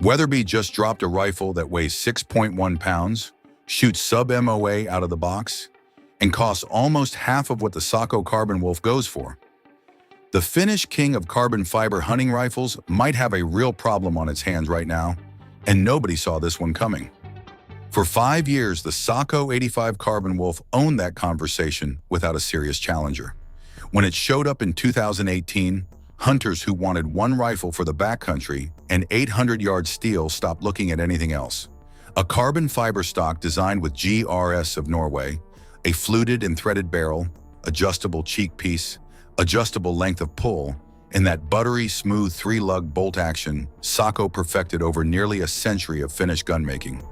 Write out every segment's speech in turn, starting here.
Weatherby just dropped a rifle that weighs 6.1 pounds, shoots sub-MOA out of the box, and costs almost half of what the Sako Carbon Wolf goes for. The Finnish king of carbon fiber hunting rifles might have a real problem on its hands right now, and nobody saw this one coming. For 5 years, the Sako 85 Carbon Wolf owned that conversation without a serious challenger. When it showed up in 2018, hunters who wanted one rifle for the backcountry and 800-yard steel stopped looking at anything else. A carbon fiber stock designed with GRS of Norway, a fluted and threaded barrel, adjustable cheek piece, adjustable length of pull, and that buttery smooth 3-lug bolt action Sako perfected over nearly a century of Finnish gunmaking.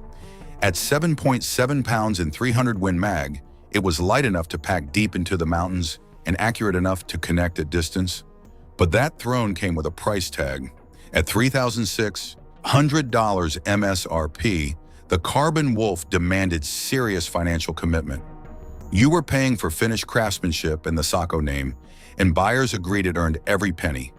At 7.7 pounds and 300 Win Mag, it was light enough to pack deep into the mountains and accurate enough to connect at distance. But that throne came with a price tag. At $3,600 MSRP, the Carbon Wolf demanded serious financial commitment. You were paying for Finnish craftsmanship and the Sako name, and buyers agreed it earned every penny.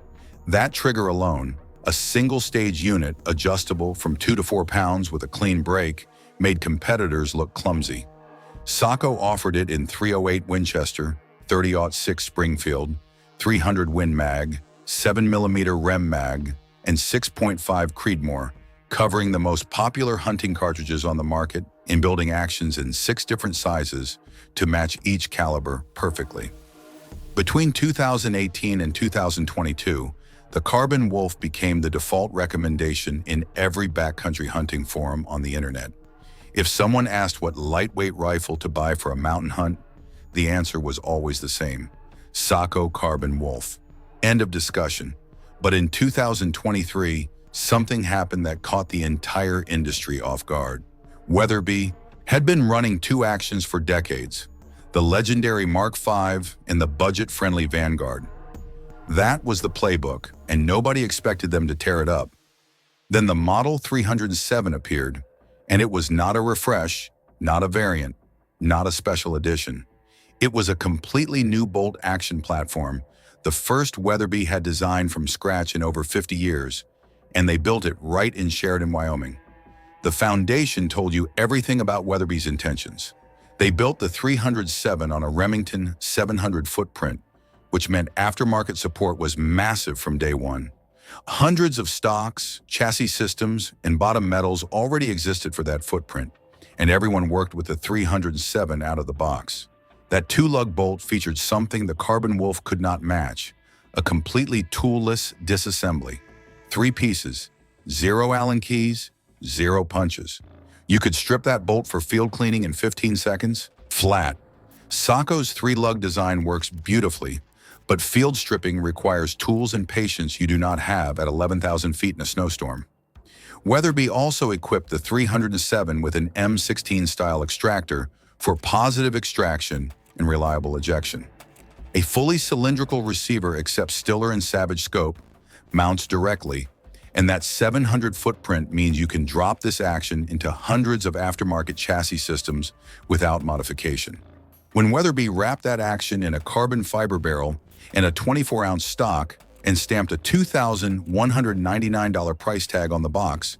That trigger alone, a single-stage unit adjustable from 2 to 4 pounds with a clean break, made competitors look clumsy. Sako offered it in .308 Winchester, 30-06 Springfield, 300 Win Mag, 7mm Rem Mag, and 6.5 Creedmoor, covering the most popular hunting cartridges on the market and building actions in 6 different sizes to match each caliber perfectly. Between 2018 and 2022, the Carbon Wolf became the default recommendation in every backcountry hunting forum on the internet. If someone asked what lightweight rifle to buy for a mountain hunt, the answer was always the same: Sako Carbon Wolf. End of discussion. But in 2023, something happened that caught the entire industry off guard. Weatherby had been running 2 actions for decades: the legendary Mark V and the budget-friendly Vanguard. That was the playbook, and nobody expected them to tear it up. Then the Model 307 appeared, and it was not a refresh, not a variant, not a special edition. It was a completely new bolt-action platform, the first Weatherby had designed from scratch in over 50 years, and they built it right in Sheridan, Wyoming. The foundation told you everything about Weatherby's intentions. They built the 307 on a Remington 700 footprint, which meant aftermarket support was massive from day one. Hundreds of stocks, chassis systems, and bottom metals already existed for that footprint, and everyone worked with the 307 out of the box. That 2-lug bolt featured something the Carbon Wolf could not match: a completely toolless disassembly. 3 pieces, 0 Allen keys, 0 punches. You could strip that bolt for field cleaning in 15 seconds, flat. Sako's 3-lug design works beautifully, but field stripping requires tools and patience you do not have at 11,000 feet in a snowstorm. Weatherby also equipped the 307 with an M16 style extractor for positive extraction and reliable ejection. A fully cylindrical receiver accepts Stiller and Savage scope, mounts directly, and that 700 footprint means you can drop this action into hundreds of aftermarket chassis systems without modification. When Weatherby wrapped that action in a carbon fiber barrel and a 24-ounce stock and stamped a $2,199 price tag on the box,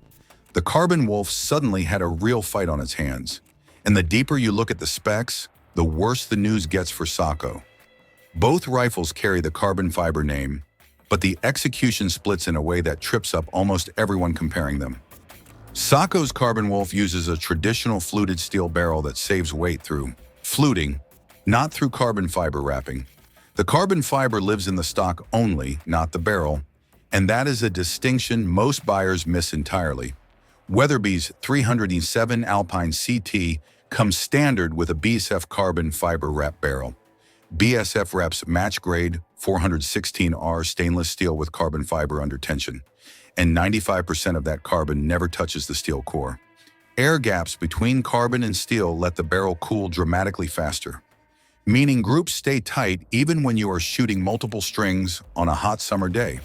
the Carbon Wolf suddenly had a real fight on its hands. And the deeper you look at the specs, the worse the news gets for Sako. Both rifles carry the carbon fiber name, but the execution splits in a way that trips up almost everyone comparing them. Sako's Carbon Wolf uses a traditional fluted steel barrel that saves weight through fluting, not through carbon fiber wrapping. The carbon fiber lives in the stock only, not the barrel, and that is a distinction most buyers miss entirely. Weatherby's 307 Alpine CT comes standard with a BSF carbon fiber wrap barrel. BSF wraps match-grade 416R stainless steel with carbon fiber under tension, and 95% of that carbon never touches the steel core. Air gaps between carbon and steel let the barrel cool dramatically faster, meaning groups stay tight even when you are shooting multiple strings on a hot summer day.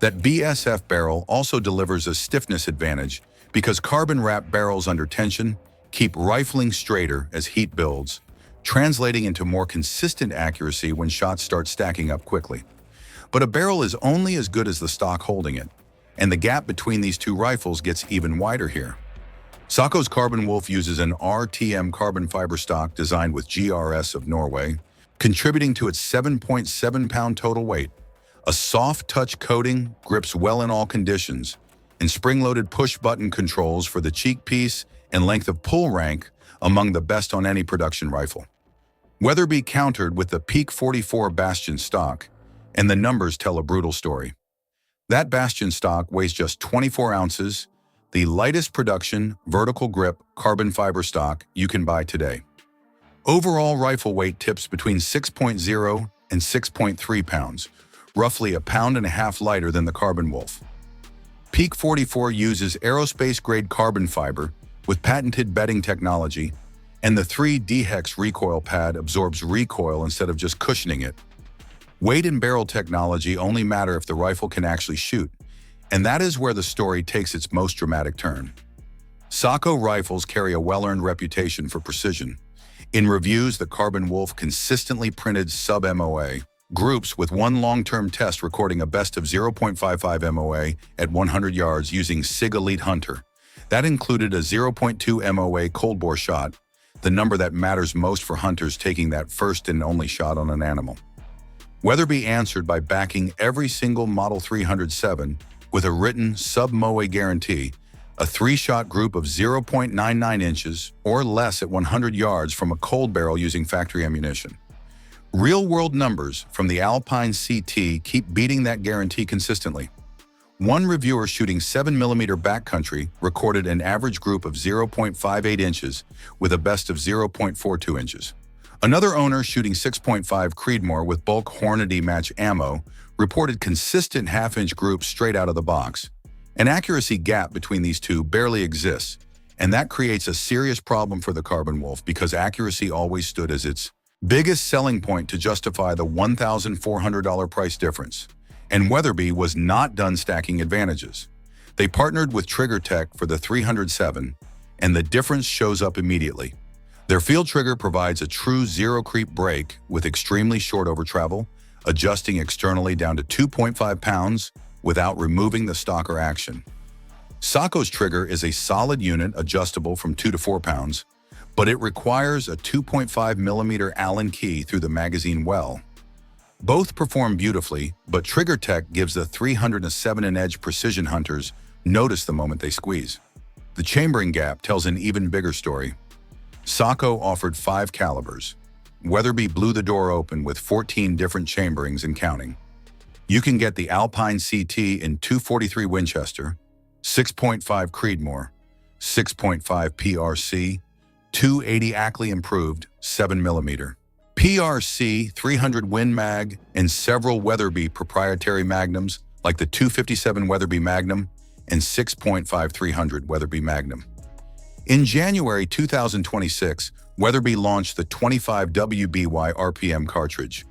That BSF barrel also delivers a stiffness advantage because carbon-wrapped barrels under tension keep rifling straighter as heat builds, translating into more consistent accuracy when shots start stacking up quickly. But a barrel is only as good as the stock holding it, And the gap between these two rifles gets even wider here. Sako's Carbon Wolf uses an RTM carbon fiber stock designed with GRS of Norway, contributing to its 7.7-pound total weight. A soft touch coating grips well in all conditions, and spring-loaded push-button controls for the cheek piece and length of pull rank among the best on any production rifle. Weatherby countered with the Peak 44 Bastion stock, and the numbers tell a brutal story. That Bastion stock weighs just 24 ounces, the lightest production, vertical grip, carbon fiber stock you can buy today. Overall rifle weight tips between 6.0 and 6.3 pounds, roughly a pound and a half lighter than the Carbon Wolf. Peak 44 uses aerospace-grade carbon fiber with patented bedding technology, and the 3D hex recoil pad absorbs recoil instead of just cushioning it. Weight and barrel technology only matter if the rifle can actually shoot, and that is where the story takes its most dramatic turn. Sako rifles carry a well-earned reputation for precision. In reviews, the Carbon Wolf consistently printed sub-MOA groups, with one long-term test recording a best of 0.55 MOA at 100 yards using SIG Elite Hunter. That included a 0.2 MOA cold bore shot, the number that matters most for hunters taking that first and only shot on an animal. Weatherby answered by backing every single Model 307 with a written sub-MOA guarantee, a 3-shot group of 0.99 inches or less at 100 yards from a cold barrel using factory ammunition. Real-world numbers from the Alpine CT keep beating that guarantee consistently. One reviewer shooting 7mm backcountry recorded an average group of 0.58 inches with a best of 0.42 inches. Another owner shooting 6.5 Creedmoor with bulk Hornady match ammo reported consistent half-inch groups straight out of the box. An accuracy gap between these two barely exists, and that creates a serious problem for the Carbon Wolf because accuracy always stood as its biggest selling point to justify the $1,400 price difference. And Weatherby was not done stacking advantages. They partnered with TriggerTech for the 307, and the difference shows up immediately. Their field trigger provides a true zero-creep brake with extremely short over travel, adjusting externally down to 2.5 pounds without removing the stocker action. Sako's trigger is a solid unit adjustable from 2 to 4 pounds, but it requires a 2.5mm Allen key through the magazine well. Both perform beautifully, but TriggerTech gives the 307-edge precision hunters notice the moment they squeeze. The chambering gap tells an even bigger story. Sako offered 5 calibers. Weatherby blew the door open with 14 different chamberings and counting. You can get the Alpine CT in .243 Winchester, 6.5 Creedmoor, 6.5 PRC, 280 Ackley improved 7mm. PRC 300 Win Mag, and several Weatherby proprietary magnums like the .257 Weatherby Magnum and 6.5 300 Weatherby Magnum. In January 2026, Weatherby launched the 25 WBY RPM cartridge,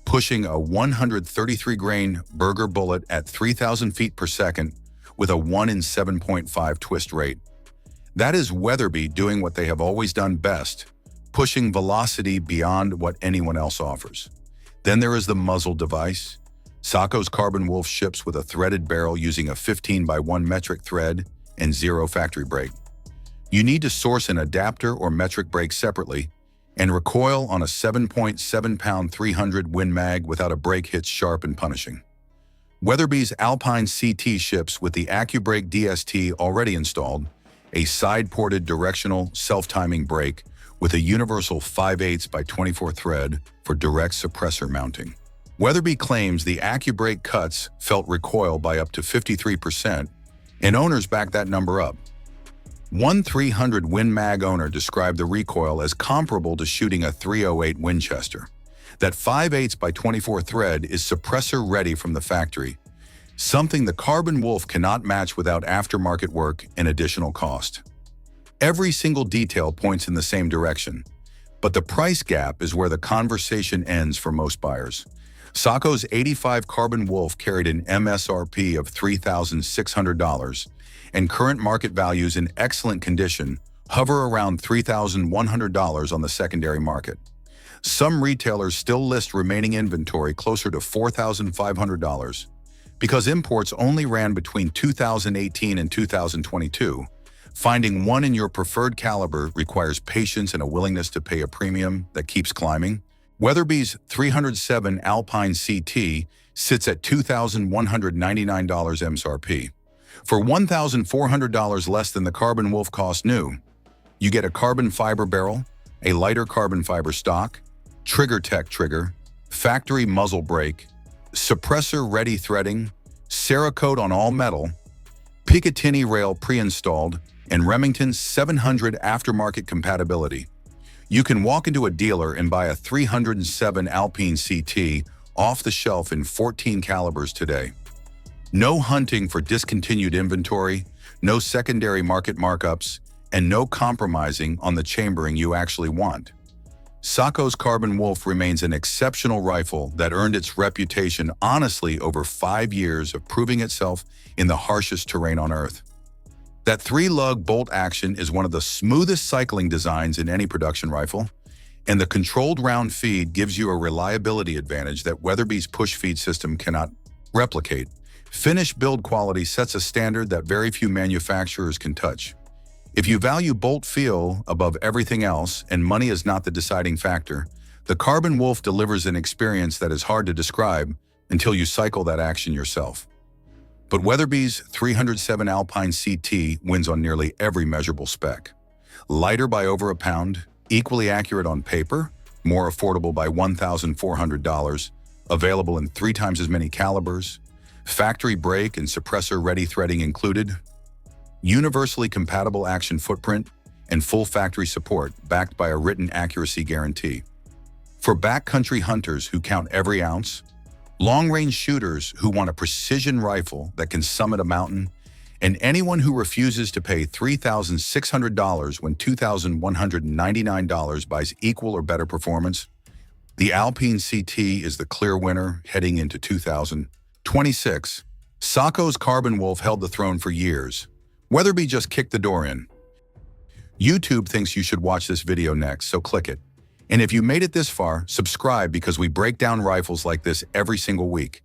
pushing a 133-grain Berger bullet at 3,000 feet per second with a 1 in 7.5 twist rate. That is Weatherby doing what they have always done best, pushing velocity beyond what anyone else offers. Then there is the muzzle device. Sako's Carbon Wolf ships with a threaded barrel using a 15x1 metric thread and 0 factory brake. You need to source an adapter or metric brake separately, and recoil on a 7.7-pound 300 Win Mag without a brake hits sharp and punishing. Weatherby's Alpine CT ships with the AccuBrake DST already installed, a side-ported directional self-timing brake with a universal 5/8x24 thread for direct suppressor mounting. Weatherby claims the AccuBrake cuts felt recoil by up to 53%, and owners back that number up. One 300 Win Mag owner described the recoil as comparable to shooting a .308 Winchester. That 5/8x24 thread is suppressor-ready from the factory, something the Carbon Wolf cannot match without aftermarket work and additional cost. Every single detail points in the same direction, but the price gap is where the conversation ends for most buyers. Sako's 85 Carbon Wolf carried an MSRP of $3,600, and current market values in excellent condition hover around $3,100 on the secondary market. Some retailers still list remaining inventory closer to $4,500. Because imports only ran between 2018 and 2022, finding one in your preferred caliber requires patience and a willingness to pay a premium that keeps climbing. Weatherby's 307 Alpine CT sits at $2,199 MSRP. For $1,400 less than the Carbon Wolf cost new, you get a carbon fiber barrel, a lighter carbon fiber stock, TriggerTech trigger, factory muzzle brake, suppressor-ready threading, Cerakote on all metal, Picatinny rail pre-installed, and Remington 700 aftermarket compatibility. You can walk into a dealer and buy a 307 Alpine CT off the shelf in 14 calibers today. No hunting for discontinued inventory, no secondary market markups, and no compromising on the chambering you actually want. Sako's Carbon Wolf remains an exceptional rifle that earned its reputation honestly over 5 years of proving itself in the harshest terrain on Earth. That 3-lug bolt action is one of the smoothest cycling designs in any production rifle, and the controlled round feed gives you a reliability advantage that Weatherby's push feed system cannot replicate. Finnish build quality sets a standard that very few manufacturers can touch. If you value bolt feel above everything else and money is not the deciding factor, the Carbon Wolf delivers an experience that is hard to describe until you cycle that action yourself. But Weatherby's 307 Alpine CT wins on nearly every measurable spec. Lighter by over a pound, equally accurate on paper, more affordable by $1,400, available in 3 times as many calibers, factory brake and suppressor-ready threading included, universally compatible action footprint, and full factory support backed by a written accuracy guarantee. For backcountry hunters who count every ounce, long-range shooters who want a precision rifle that can summit a mountain, and anyone who refuses to pay $3,600 when $2,199 buys equal or better performance, the Alpine CT is the clear winner heading into 2026. Sako's Carbon Wolf held the throne for years. Weatherby just kicked the door in. YouTube thinks you should watch this video next, so click it. And if you made it this far, subscribe because we break down rifles like this every single week.